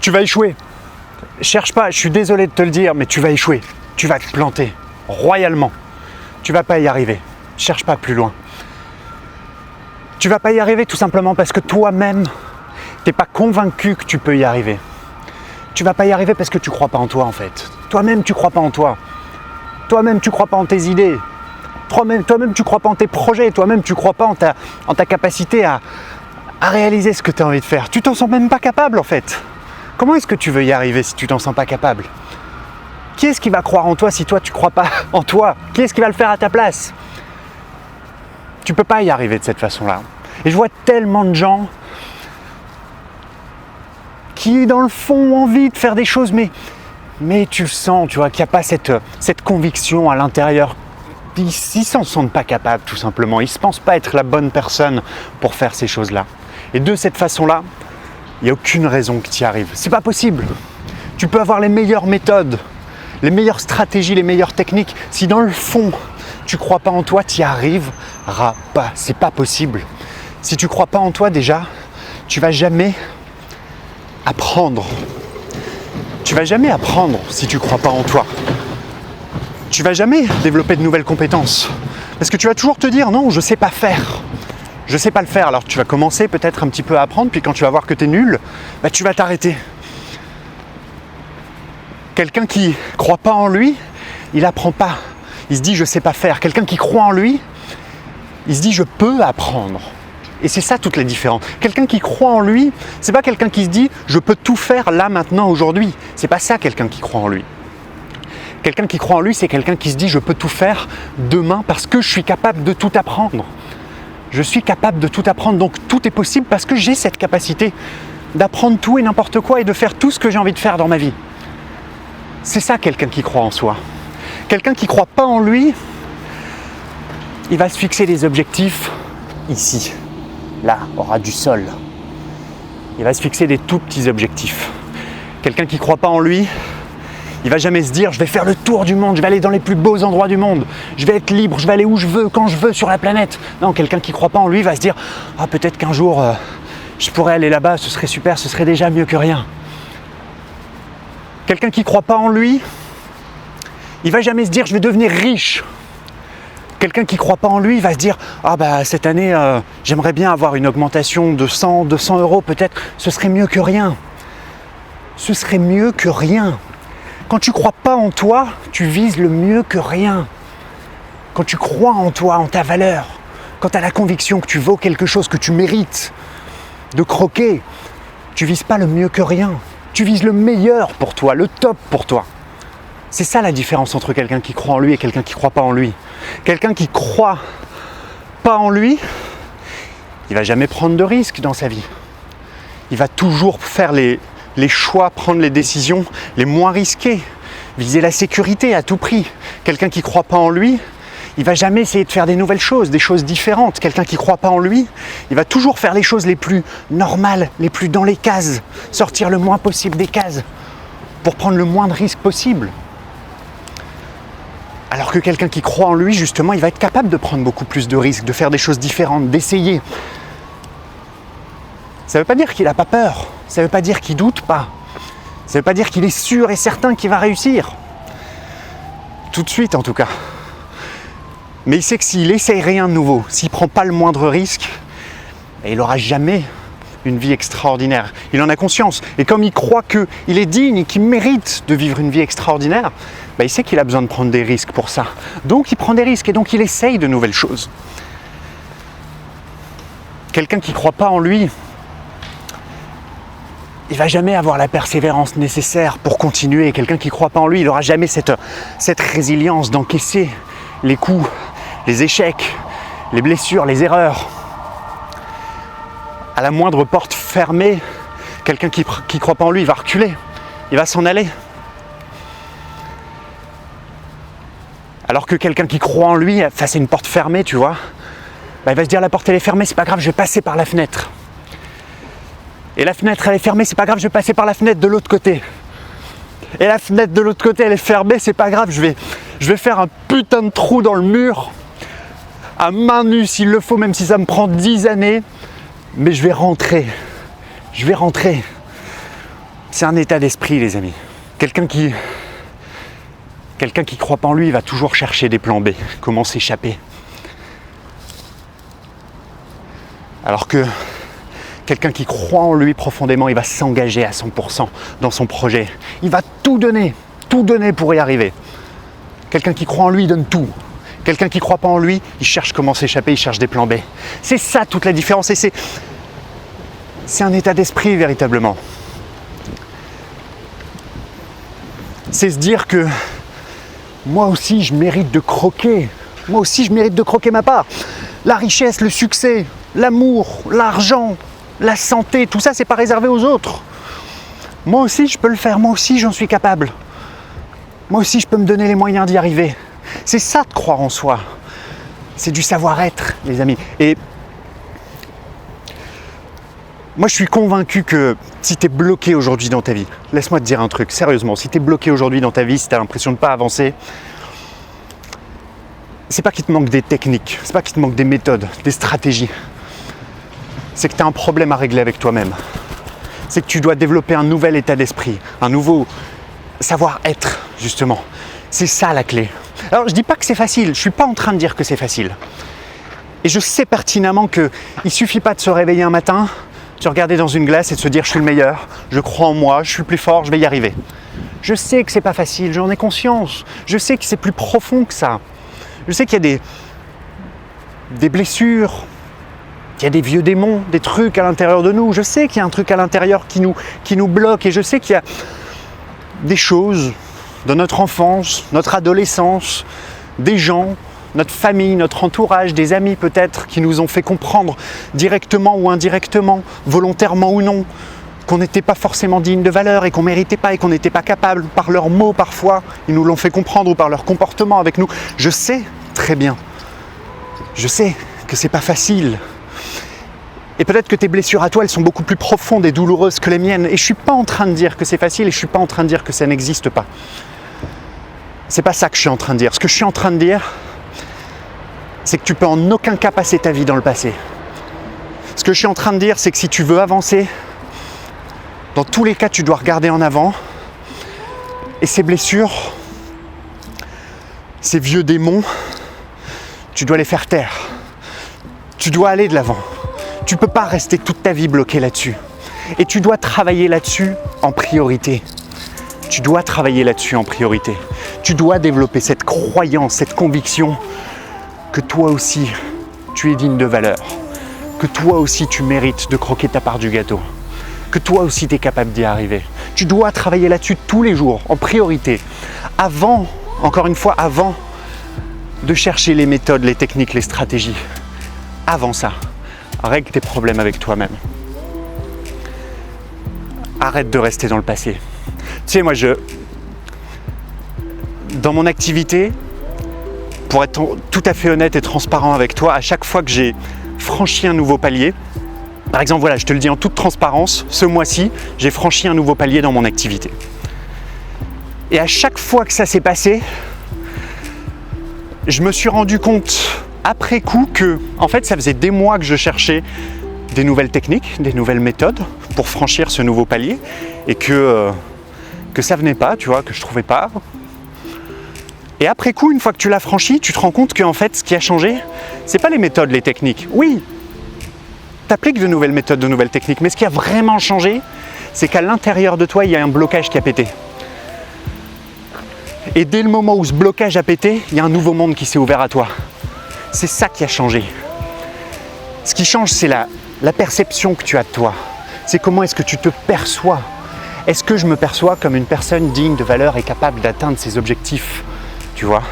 tu vas échouer. Cherche pas, je suis désolé de te le dire, mais tu vas échouer. Tu vas te planter royalement. Tu vas pas y arriver. Cherche pas plus loin. Tu vas pas y arriver tout simplement parce que toi-même, t'es pas convaincu que tu peux y arriver. Tu vas pas y arriver parce que tu crois pas en toi en fait. Toi-même, tu crois pas en toi. Toi-même, tu crois pas en tes idées. Toi-même, tu crois pas en tes projets. Toi-même, tu crois pas en ta capacité à réaliser ce que tu as envie de faire. Tu t'en sens même pas capable en fait. Comment est-ce que tu veux y arriver si tu t'en sens pas capable? Qui est-ce qui va croire en toi si toi tu crois pas en toi? Qui est-ce qui va le faire à ta place? Tu peux pas y arriver de cette façon-là. Et je vois tellement de gens qui dans le fond ont envie de faire des choses, mais tu le sens, tu vois, qu'il n'y a pas cette conviction à l'intérieur. Ils s'en sentent pas capables tout simplement. Ils ne se pensent pas être la bonne personne pour faire ces choses-là. Et de cette façon-là, il n'y a aucune raison que tu y arrives. C'est pas possible. Tu peux avoir les meilleures méthodes, les meilleures stratégies, les meilleures techniques. Si dans le fond, tu ne crois pas en toi, tu n'y arriveras pas. C'est pas possible. Si tu ne crois pas en toi déjà, tu vas jamais apprendre. Tu vas jamais apprendre si tu ne crois pas en toi. Tu vas jamais développer de nouvelles compétences. Parce que tu vas toujours te dire non, je ne sais pas faire. Je ne sais pas le faire. Alors tu vas commencer peut-être un petit peu à apprendre, puis quand tu vas voir que tu es nul, tu vas t'arrêter. Quelqu'un qui ne croit pas en lui, il n'apprend pas. Il se dit je ne sais pas faire. Quelqu'un qui croit en lui, il se dit je peux apprendre. Et c'est ça toute la différence. Quelqu'un qui croit en lui, c'est pas quelqu'un qui se dit je peux tout faire là, maintenant, aujourd'hui. C'est pas ça quelqu'un qui croit en lui. Quelqu'un qui croit en lui, c'est quelqu'un qui se dit je peux tout faire demain parce que je suis capable de tout apprendre. Je suis capable de tout apprendre, donc tout est possible parce que j'ai cette capacité d'apprendre tout et n'importe quoi et de faire tout ce que j'ai envie de faire dans ma vie. C'est ça quelqu'un qui croit en soi. Quelqu'un qui ne croit pas en lui, il va se fixer des objectifs ici, là, au ras du sol. Il va se fixer des tout petits objectifs. Quelqu'un qui ne croit pas en lui, il va jamais se dire je vais faire le tour du monde, je vais aller dans les plus beaux endroits du monde, je vais être libre, je vais aller où je veux, quand je veux sur la planète. Non, quelqu'un qui ne croit pas en lui va se dire ah peut-être qu'un jour je pourrais aller là-bas, ce serait super, ce serait déjà mieux que rien. Quelqu'un qui ne croit pas en lui, il va jamais se dire je vais devenir riche. Quelqu'un qui ne croit pas en lui, il va se dire ah cette année j'aimerais bien avoir une augmentation de 100, 200 euros peut-être, ce serait mieux que rien. Ce serait mieux que rien. Quand tu ne crois pas en toi, tu vises le mieux que rien. Quand tu crois en toi, en ta valeur, quand tu as la conviction que tu vaux quelque chose, que tu mérites de croquer, tu vises pas le mieux que rien. Tu vises le meilleur pour toi, le top pour toi. C'est ça la différence entre quelqu'un qui croit en lui et quelqu'un qui ne croit pas en lui. Quelqu'un qui ne croit pas en lui, il ne va jamais prendre de risques dans sa vie. Il va toujours faire les choix, prendre les décisions les moins risquées, viser la sécurité à tout prix. Quelqu'un qui ne croit pas en lui, il ne va jamais essayer de faire des nouvelles choses, des choses différentes. Quelqu'un qui ne croit pas en lui, il va toujours faire les choses les plus normales, les plus dans les cases, sortir le moins possible des cases pour prendre le moins de risques possible. Alors que quelqu'un qui croit en lui, justement, il va être capable de prendre beaucoup plus de risques, de faire des choses différentes, d'essayer. Ça ne veut pas dire qu'il n'a pas peur, ça ne veut pas dire qu'il ne doute pas, ça ne veut pas dire qu'il est sûr et certain qu'il va réussir. Tout de suite en tout cas. Mais il sait que s'il essaye rien de nouveau, s'il ne prend pas le moindre risque, il n'aura jamais une vie extraordinaire. Il en a conscience. Et comme il croit qu'il est digne et qu'il mérite de vivre une vie extraordinaire, il sait qu'il a besoin de prendre des risques pour ça. Donc il prend des risques et donc il essaye de nouvelles choses. Quelqu'un qui ne croit pas en lui, il ne va jamais avoir la persévérance nécessaire pour continuer. Quelqu'un qui ne croit pas en lui, il n'aura jamais cette résilience d'encaisser les coups, les échecs, les blessures, les erreurs. À la moindre porte fermée, quelqu'un qui ne croit pas en lui, il va reculer, il va s'en aller. Alors que quelqu'un qui croit en lui, face à une porte fermée, tu vois, il va se dire la porte elle est fermée, c'est pas grave, je vais passer par la fenêtre. Et la fenêtre elle est fermée, c'est pas grave, je vais passer par la fenêtre de l'autre côté. Et la fenêtre de l'autre côté elle est fermée, c'est pas grave, je vais faire un putain de trou dans le mur, à main nue s'il le faut, même si ça me prend 10 années, mais je vais rentrer. C'est un état d'esprit, les amis. Quelqu'un qui croit pas en lui, il va toujours chercher des plans B, comment s'échapper. Alors que quelqu'un qui croit en lui profondément, il va s'engager à 100% dans son projet. Il va tout donner pour y arriver. Quelqu'un qui croit en lui, il donne tout. Quelqu'un qui ne croit pas en lui, il cherche comment s'échapper, il cherche des plans B. C'est ça toute la différence et c'est un état d'esprit véritablement. C'est se dire que moi aussi je mérite de croquer. Moi aussi je mérite de croquer ma part. La richesse, le succès, l'amour, l'argent, la santé, tout ça c'est pas réservé aux autres. Moi aussi je peux le faire, moi aussi j'en suis capable. Moi aussi je peux me donner les moyens d'y arriver. C'est ça de croire en soi. C'est du savoir-être, les amis. Et moi, je suis convaincu que si tu es bloqué aujourd'hui dans ta vie, laisse-moi te dire un truc, sérieusement, si tu es bloqué aujourd'hui dans ta vie, si tu as l'impression de ne pas avancer, c'est pas qu'il te manque des techniques, c'est pas qu'il te manque des méthodes, des stratégies. C'est que tu as un problème à régler avec toi-même. C'est que tu dois développer un nouvel état d'esprit, un nouveau savoir-être, justement. C'est ça la clé. Alors, je dis pas que c'est facile, je suis pas en train de dire que c'est facile. Et je sais pertinemment qu'il ne suffit pas de se réveiller un matin, de se regarder dans une glace et de se dire « je suis le meilleur, je crois en moi, je suis plus fort, je vais y arriver ». Je sais que c'est pas facile, j'en ai conscience. Je sais que c'est plus profond que ça. Je sais qu'il y a des blessures, qu'il y a des vieux démons, des trucs à l'intérieur de nous. Je sais qu'il y a un truc à l'intérieur qui nous bloque et je sais qu'il y a des choses de notre enfance, notre adolescence, des gens, notre famille, notre entourage, des amis peut-être, qui nous ont fait comprendre directement ou indirectement, volontairement ou non, qu'on n'était pas forcément digne de valeur et qu'on ne méritait pas et qu'on n'était pas capable, par leurs mots parfois, ils nous l'ont fait comprendre ou par leur comportement avec nous. Je sais très bien, je sais que c'est pas facile. Et peut-être que tes blessures à toi, elles sont beaucoup plus profondes et douloureuses que les miennes. Et je ne suis pas en train de dire que c'est facile et je ne suis pas en train de dire que ça n'existe pas. C'est pas ça que je suis en train de dire. Ce que je suis en train de dire, c'est que tu peux en aucun cas passer ta vie dans le passé. Ce que je suis en train de dire, c'est que si tu veux avancer, dans tous les cas, tu dois regarder en avant. Et ces blessures, ces vieux démons, tu dois les faire taire. Tu dois aller de l'avant. Tu ne peux pas rester toute ta vie bloqué là-dessus. Et tu dois travailler là-dessus en priorité. Tu dois travailler là-dessus en priorité. Tu dois développer cette croyance, cette conviction que toi aussi, tu es digne de valeur. Que toi aussi, tu mérites de croquer ta part du gâteau. Que toi aussi, tu es capable d'y arriver. Tu dois travailler là-dessus tous les jours, en priorité. Avant, encore une fois, avant de chercher les méthodes, les techniques, les stratégies. Avant ça, règle tes problèmes avec toi-même. Arrête de rester dans le passé. Tu sais, moi, dans mon activité, pour être tout à fait honnête et transparent avec toi, à chaque fois que j'ai franchi un nouveau palier, par exemple, voilà, je te le dis en toute transparence, ce mois-ci, j'ai franchi un nouveau palier dans mon activité. Et à chaque fois que ça s'est passé, je me suis rendu compte après coup que, en fait, ça faisait des mois que je cherchais des nouvelles techniques, des nouvelles méthodes pour franchir ce nouveau palier et que ça venait pas, tu vois, que je trouvais pas. Et après coup, une fois que tu l'as franchi, tu te rends compte qu'en fait, ce qui a changé, c'est pas les méthodes, les techniques. Oui, tu appliques de nouvelles méthodes, de nouvelles techniques, mais ce qui a vraiment changé, c'est qu'à l'intérieur de toi, il y a un blocage qui a pété. Et dès le moment où ce blocage a pété, il y a un nouveau monde qui s'est ouvert à toi. C'est ça qui a changé. Ce qui change, c'est la perception que tu as de toi. C'est comment est-ce que tu te perçois. Est-ce que je me perçois comme une personne digne de valeur et capable d'atteindre ses objectifs, tu vois ?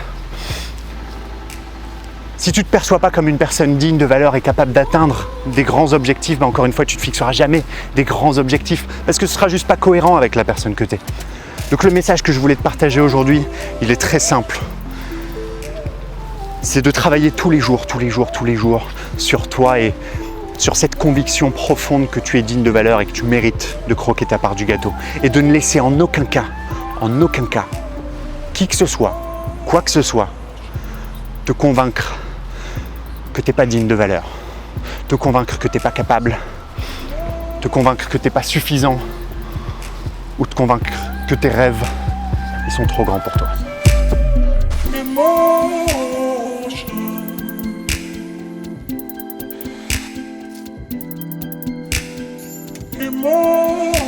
Si tu ne te perçois pas comme une personne digne de valeur et capable d'atteindre des grands objectifs, ben encore une fois, tu ne te fixeras jamais des grands objectifs parce que ce ne sera juste pas cohérent avec la personne que tu es. Donc le message que je voulais te partager aujourd'hui, il est très simple. C'est de travailler tous les jours sur toi et sur cette conviction profonde que tu es digne de valeur et que tu mérites de croquer ta part du gâteau. Et de ne laisser en aucun cas, qui que ce soit, quoi que ce soit, te convaincre que tu n'es pas digne de valeur, te convaincre que tu n'es pas capable, te convaincre que tu n'es pas suffisant ou te convaincre que tes rêves, ils sont trop grands pour toi. Emotion.